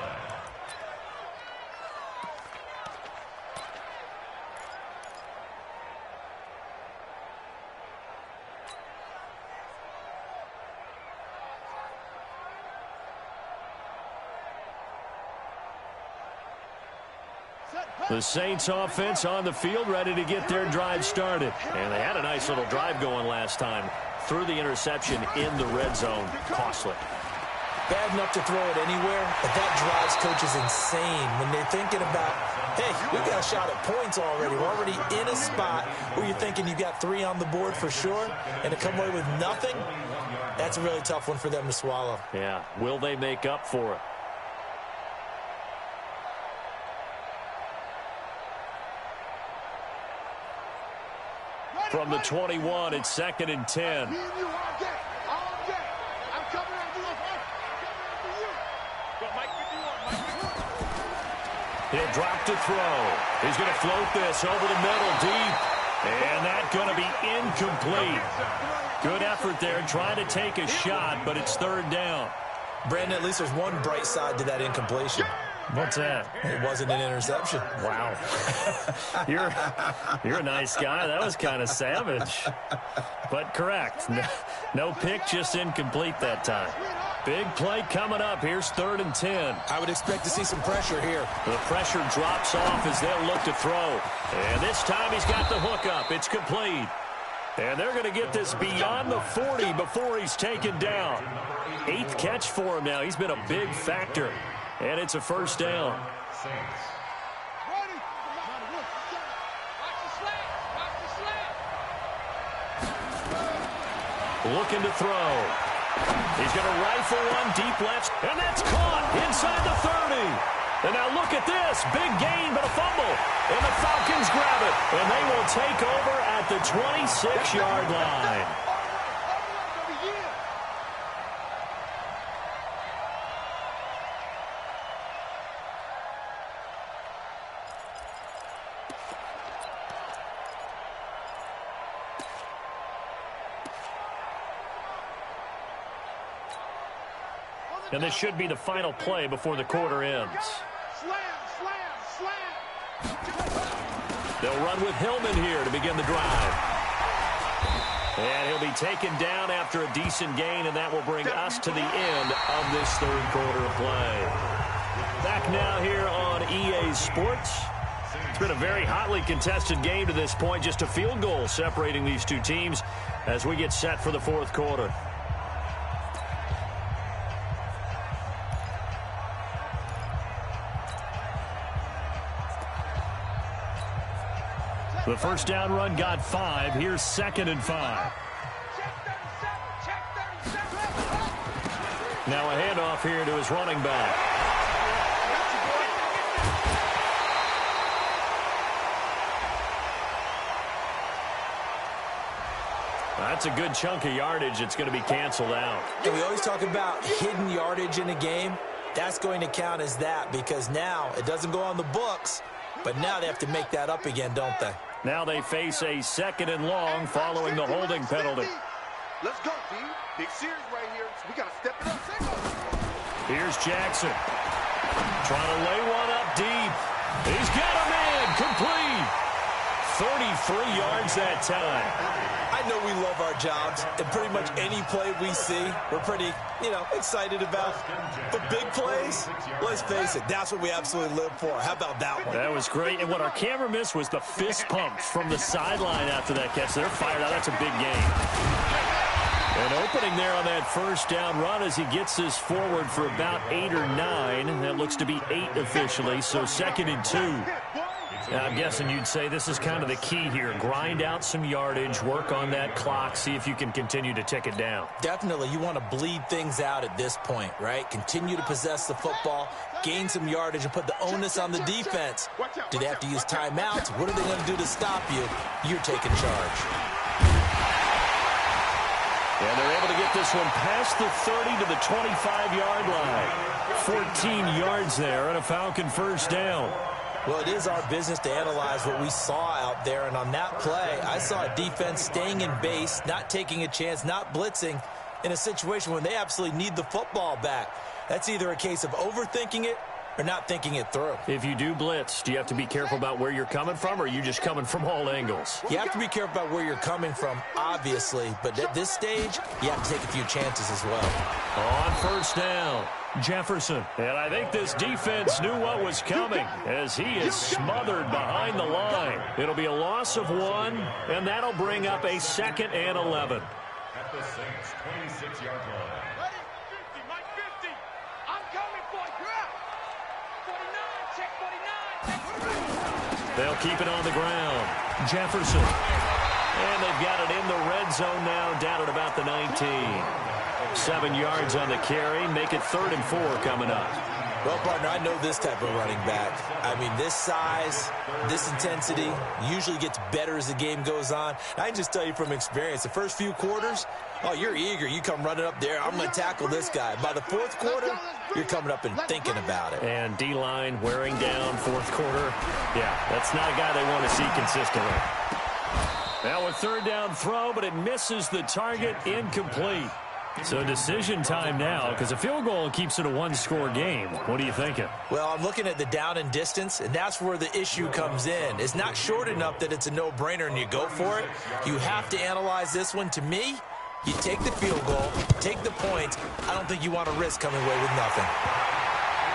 The Saints offense on the field, ready to get their drive started. And they had a nice little drive going last time. Threw the interception in the red zone. Costly. Bad enough to throw it anywhere, but that drives coaches insane when they're thinking about, hey, we got a shot at points already. We're already in a spot where you're thinking you got 3 on the board for sure, and to come away with nothing, that's a really tough one for them to swallow. Yeah, will they make up for it? From the 21, it's 2nd and 10. Me and you all day. I'm coming after you. Go, Mike 51. He'll drop to throw. He's going to float this over the middle deep. And that's going to be incomplete. Good effort there trying to take a shot, but it's 3rd down. Brandon, at least there's one bright side to that incompletion. What's that? It wasn't an interception. Wow. You're a nice guy. That was kind of savage. But correct. No pick, just incomplete that time. Big play coming up. Here's 3rd and 10. I would expect to see some pressure here. The pressure drops off as they'll look to throw. And this time he's got the hook up. It's complete. And they're going to get this beyond the 40 before he's taken down. 8th catch for him now. He's been a big factor. And it's a first down. Looking to throw. He's going to rifle one deep left, and that's caught inside the 30. And now look at this. Big gain, but a fumble. And the Falcons grab it. And they will take over at the 26-yard line. And this should be the final play before the quarter ends. They'll run with Hillman here to begin the drive. And he'll be taken down after a decent gain, and that will bring us to the end of this 3rd quarter of play. Back now here on EA Sports. It's been a very hotly contested game to this point. Just a field goal separating these two teams as we get set for the 4th quarter. The first down run got 5. Here's 2nd and 5. Now a handoff here to his running back. That's a good chunk of yardage. It's going to be canceled out. And we always talk about hidden yardage in a game. That's going to count as that because now it doesn't go on the books, but now they have to make that up again, don't they? Now they face a 2nd and long following the holding penalty. Let's go, team. Big series right here. So we got to step it up. Here's Jackson. Trying to lay one up deep. He's got a man. Complete. 33 yards that time. I know we love our jobs, and pretty much any play we see, we're pretty, excited about. But big plays, let's face it, that's what we absolutely live for. How about that one? That was great, and what our camera missed was the fist pumps from the sideline after that catch. They're fired out. That's a big game. And opening there on that first down run as he gets this forward for about 8 or 9. That looks to be 8 officially, so 2nd and 2. I'm guessing you'd say this is kind of the key here. Grind out some yardage, work on that clock, see if you can continue to tick it down. Definitely. You want to bleed things out at this point, right? Continue to possess the football, gain some yardage, and put the onus on the defense. Do they have to use timeouts? What are they going to do to stop you? You're taking charge. And they're able to get this one past the 30 to the 25-yard line. 14 yards there and a Falcon first down. Well, it is our business to analyze what we saw out there, and on that play, I saw a defense staying in base, not taking a chance, not blitzing in a situation when they absolutely need the football back. That's either a case of overthinking it or not thinking it through. If you do blitz, do you have to be careful about where you're coming from, or are you just coming from all angles? You have to be careful about where you're coming from, obviously, but at this stage, you have to take a few chances as well. On first down, Jefferson. And I think this defense knew what was coming as he is smothered behind the line. It'll be a loss of 1, and that'll bring up a 2nd and 11. At the Saints' 26-yard line. Ready? 50, Mike 50. I'm coming for you. 49, check 49. They'll keep it on the ground. Jefferson. And they've got it in the red zone now, down at about the 19. 7 yards on the carry. Make it 3rd and 4 coming up. Well, partner, I know this type of running back. I mean, this size, this intensity usually gets better as the game goes on. I can just tell you from experience, the first few quarters, oh, you're eager. You come running up there. I'm going to tackle this guy. By the 4th quarter, you're coming up and thinking about it. And D-line wearing down 4th quarter. Yeah, that's not a guy they want to see consistently. Now a 3rd down throw, but it misses the target, incomplete. So decision time now, because a field goal keeps it a one-score game. What are you thinking? Well, I'm looking at the down and distance, and that's where the issue comes in. It's not short enough that it's a no-brainer and you go for it. You have to analyze this one. To me, you take the field goal, take the points. I don't think you want to risk coming away with nothing.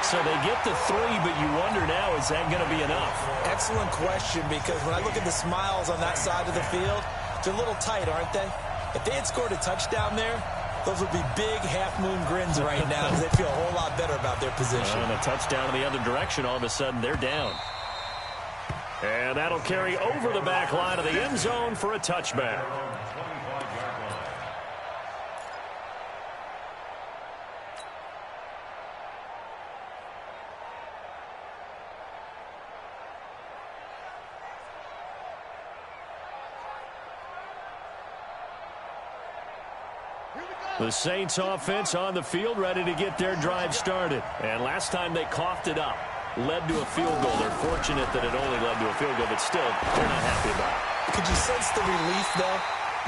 So they get the 3, but you wonder now, is that going to be enough? Excellent question, because when I look at the smiles on that side of the field, they're a little tight, aren't they? If they had scored a touchdown there, those would be big half-moon grins right now because they feel a whole lot better about their position. And a touchdown in the other direction, all of a sudden they're down. And that'll carry over the back line of the end zone for a touchback. The Saints offense on the field, ready to get their drive started. And last time they coughed it up, led to a field goal. They're fortunate that it only led to a field goal, but still, they're not happy about it. Could you sense the relief, though,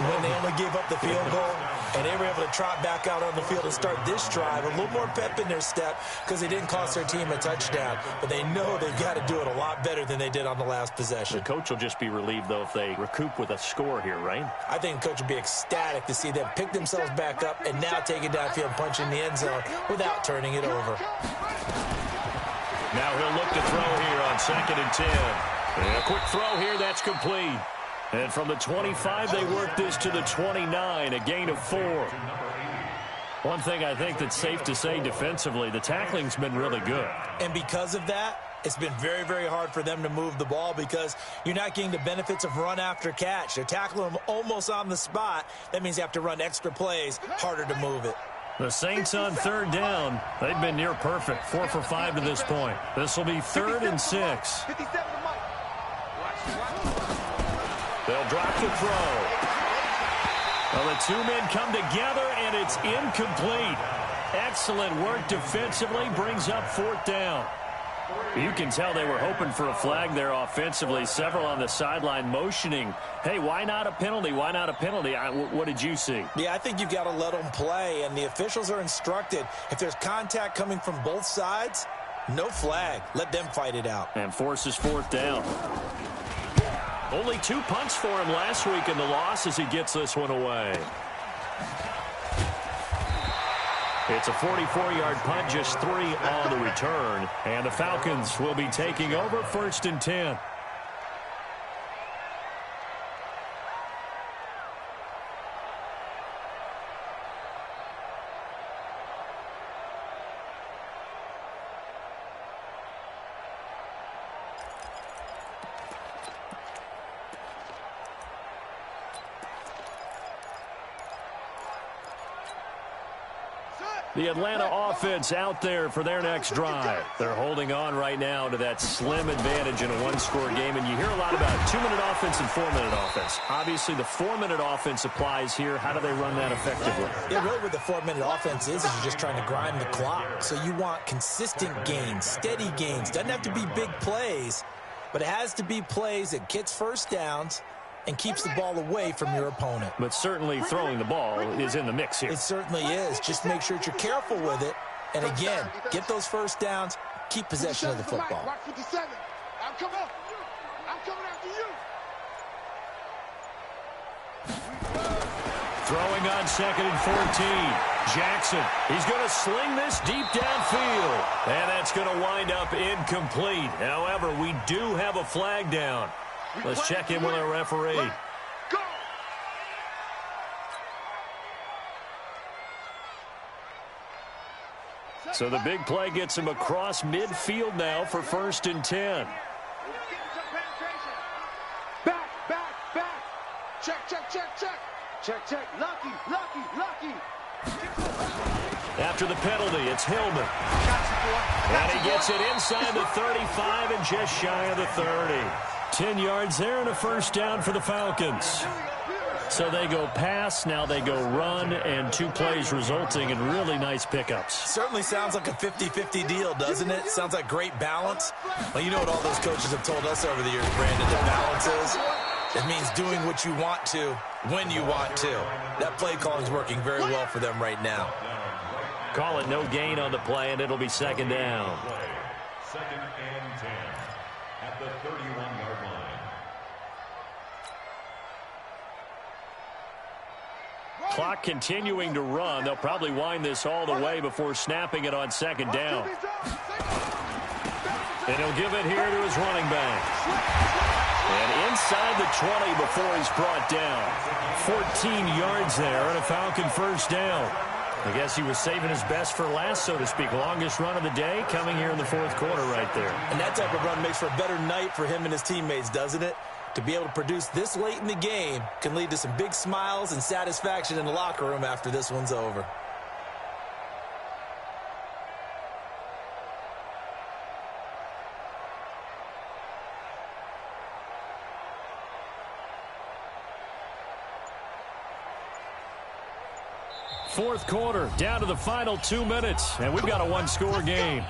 when they only gave up the field goal and they were able to trot back out on the field and start this drive? A little more pep in their step because they didn't cost their team a touchdown, but they know they've got to do it a lot better than they did on the last possession. The coach will just be relieved, though, if they recoup with a score here, right? I think the coach would be ecstatic to see them pick themselves back up and now take it downfield and punch in the end zone without turning it over. Now he'll look to throw here on 2nd and 10. And a quick throw here, that's complete. And from the 25, they work this to the 29, a gain of 4. One thing I think that's safe to say defensively, the tackling's been really good. And because of that, it's been very, very hard for them to move the ball because you're not getting the benefits of run after catch. They're tackling them almost on the spot. That means you have to run extra plays, harder to move it. The Saints on 3rd down. They've been near perfect, 4 for 5 to this point. This will be 3rd and 6. They'll drop the throw. Well, the two men come together, and it's incomplete. Excellent work defensively, brings up 4th down. You can tell they were hoping for a flag there offensively. Several on the sideline motioning, hey, why not a penalty? Why not a penalty? What did you see? Yeah, I think you've got to let them play, and the officials are instructed. If there's contact coming from both sides, no flag. Let them fight it out. And forces 4th down. Only 2 punts for him last week in the loss as he gets this one away. It's a 44-yard punt, just 3 on the return. And the Falcons will be taking over 1st and 10. The Atlanta offense out there for their next drive. They're holding on right now to that slim advantage in a one-score game. And you hear a lot about 2-minute offense and 4-minute offense. Obviously, the 4-minute offense applies here. How do they run that effectively? Yeah, really what the 4-minute offense is you're just trying to grind the clock. So you want consistent gains, steady gains. Doesn't have to be big plays, but it has to be plays that gets first downs and keeps the ball away from your opponent. But certainly throwing the ball is in the mix here. It certainly is. Just make sure that you're careful with it. And again, get those first downs, keep possession of the football. Watch 57. I'm coming up. I'm coming after you. Throwing on 2nd and 14. Jackson, he's going to sling this deep downfield. And that's going to wind up incomplete. However, we do have a flag down. Let's check in with our referee. So the big play gets him across midfield now for 1st and 10. Back. Check. Lucky. After the penalty, it's Hillman. And he gets it inside the 35 and just shy of the 30. 10 yards there and a first down for the Falcons. So they go pass, now they go run, and 2 plays resulting in really nice pickups. Certainly sounds like a 50-50 deal, doesn't it? Sounds like great balance. Well, you know what all those coaches have told us over the years, Brandon, that balance is. It means doing what you want to when you want to. That play calling is working very well for them right now. Call it no gain on the play, and it'll be second down. Second and 10 at the 31-yard line. Clock continuing to run. They'll probably wind this all the way before snapping it on second down. And he'll give it here to his running back. And inside the 20 before he's brought down. 14 yards there and a Falcon first down. I guess he was saving his best for last, so to speak. Longest run of the day coming here in the fourth quarter right there. And that type of run makes for a better night for him and his teammates, doesn't it? To be able to produce this late in the game can lead to some big smiles and satisfaction in the locker room after this one's over. Fourth quarter, down to the final 2 minutes, and we've got a one-score game.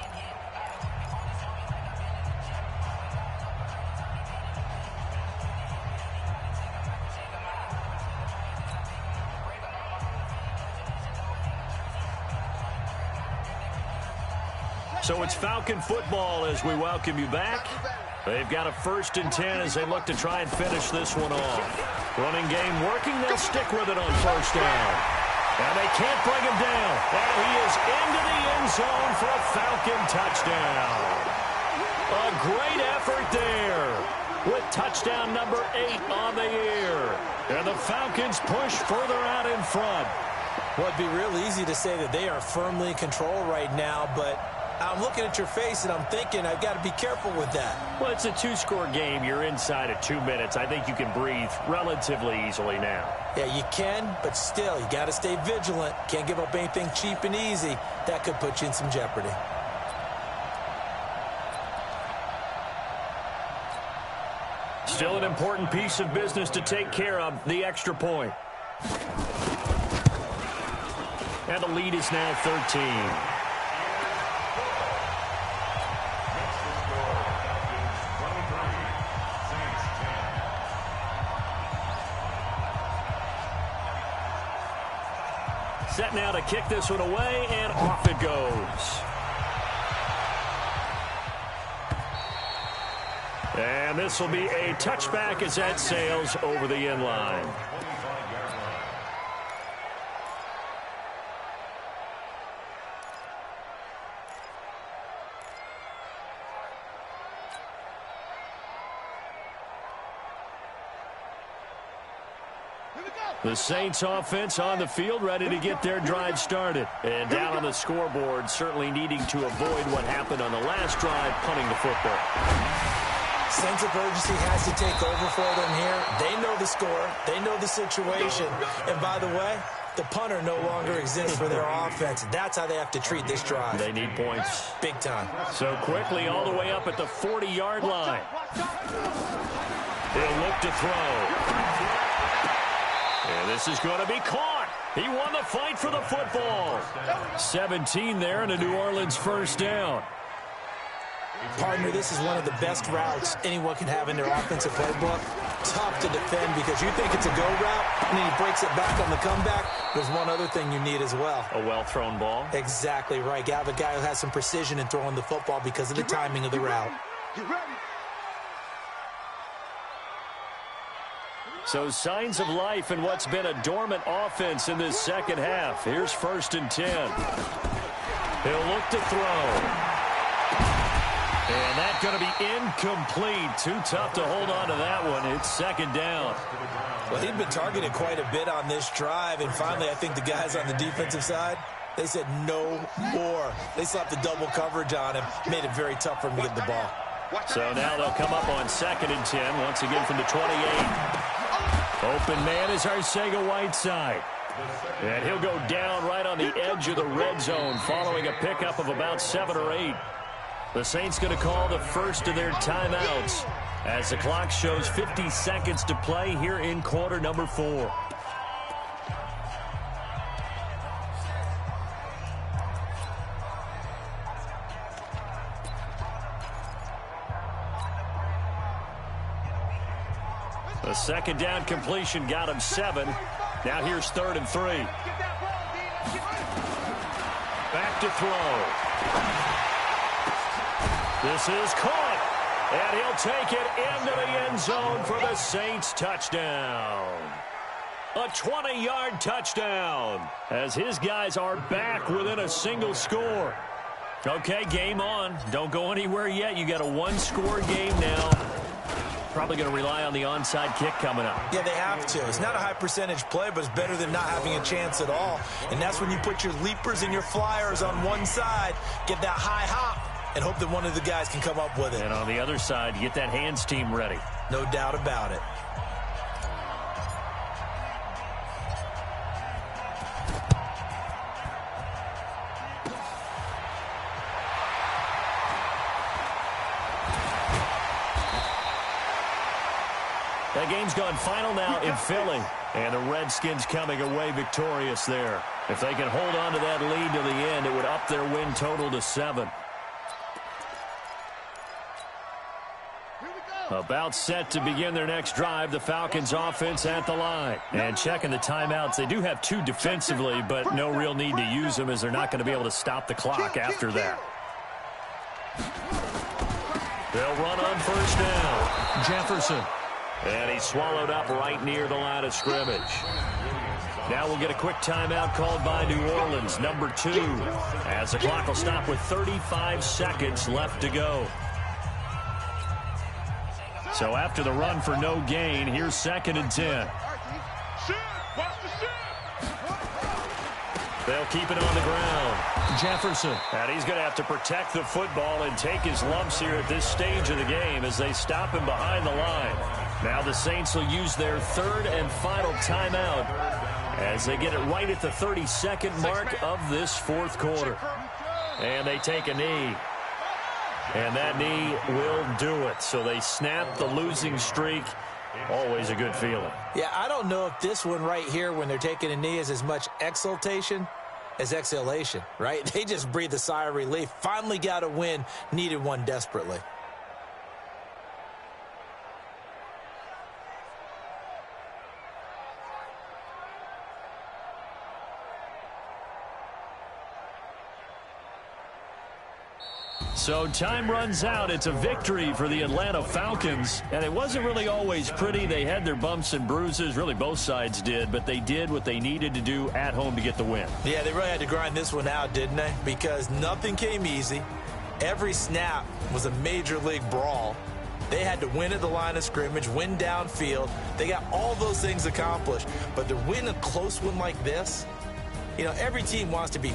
So it's Falcon football as we welcome you back. They've got a 1st and 10 as they look to try and finish this one off. Running game working, they'll stick with it on first down. And they can't bring him down. And he is into the end zone for a Falcon touchdown. A great effort there with touchdown number 8 on the year. And the Falcons push further out in front. Well, it'd be real easy to say that they are firmly in control right now, but I'm looking at your face and I'm thinking I've got to be careful with that. Well, it's a 2-score game. You're inside of 2 minutes. I think you can breathe relatively easily now. Yeah, you can, but still, you got to stay vigilant. Can't give up anything cheap and easy. That could put you in some jeopardy. Still an important piece of business to take care of, the extra point. And the lead is now 13. Set now to kick this one away, and off it goes. And this will be a touchback as that sails over the end line. The Saints offense on the field, ready to get their drive started. And down on the scoreboard, certainly needing to avoid what happened on the last drive, punting the football. Sense of urgency has to take over for them here. They know the score. They know the situation. And by the way, the punter no longer exists for their offense. That's how they have to treat this drive. They need points. Big time. So quickly all the way up at the 40-yard line. They'll look to throw. And this is going to be caught. He won the fight for the football. 17 there and a New Orleans first down. Partner, this is one of the best routes anyone can have in their offensive playbook. Tough to defend because you think it's a go route, and then he breaks it back on the comeback. There's one other thing you need as well. A well-thrown ball. Exactly right. You have a guy who has some precision in throwing the football because of the timing of the route. So signs of life in what's been a dormant offense in this second half. Here's 1st and 10. He'll look to throw. And that's going to be incomplete. Too tough to hold on to that one. It's second down. Well, he'd been targeted quite a bit on this drive, and finally I think the guys on the defensive side, they said no more. They slapped the double coverage on him, made it very tough for him to get the ball. So now they'll come up on 2nd and 10, once again from the 28. Open man is Arcega-Whiteside. And he'll go down right on the edge of the red zone following a pickup of about 7 or 8. The Saints going to call the first of their timeouts as the clock shows 50 seconds to play here in quarter number 4. A second down completion got him 7. Now here's 3rd and 3. Back to throw. This is caught. And he'll take it into the end zone for the Saints touchdown. A 20-yard touchdown as his guys are back within a single score. Okay, game on. Don't go anywhere yet. You got a one-score game now. Probably going to rely on the onside kick coming up. Yeah, they have to. It's not a high-percentage play, but it's better than not having a chance at all. And that's when you put your leapers and your flyers on one side, get that high hop, and hope that one of the guys can come up with it. And on the other side, you get that hands team ready. No doubt about it. That game's gone final now in Philly, and the Redskins coming away victorious there. If they can hold on to that lead to the end, it would up their win total to 7. About set to begin their next drive, the Falcons offense at the line. And checking the timeouts, they do have 2 defensively, but no real need to use them as they're not going to be able to stop the clock after that. They'll run on first down. Jefferson. And he's swallowed up right near the line of scrimmage. Now we'll get a quick timeout called by New Orleans, number 2, as the clock will stop with 35 seconds left to go. So after the run for no gain, here's 2nd and 10. They'll keep it on the ground. Jefferson. And he's going to have to protect the football and take his lumps here at this stage of the game as they stop him behind the line. Now the Saints will use their 3rd and final timeout as they get it right at the 32nd mark of this 4th quarter. And they take a knee. And that knee will do it. So they snap the losing streak. Always a good feeling. Yeah, I don't know if this one right here when they're taking a knee is as much exultation as exhalation, right? They just breathe a sigh of relief. Finally got a win, needed one desperately. So time runs out. It's a victory for the Atlanta Falcons. And it wasn't really always pretty. They had their bumps and bruises. Really, both sides did. But they did what they needed to do at home to get the win. Yeah, they really had to grind this one out, didn't they? Because nothing came easy. Every snap was a major league brawl. They had to win at the line of scrimmage, win downfield. They got all those things accomplished. But to win a close one like this, you know, every team wants to be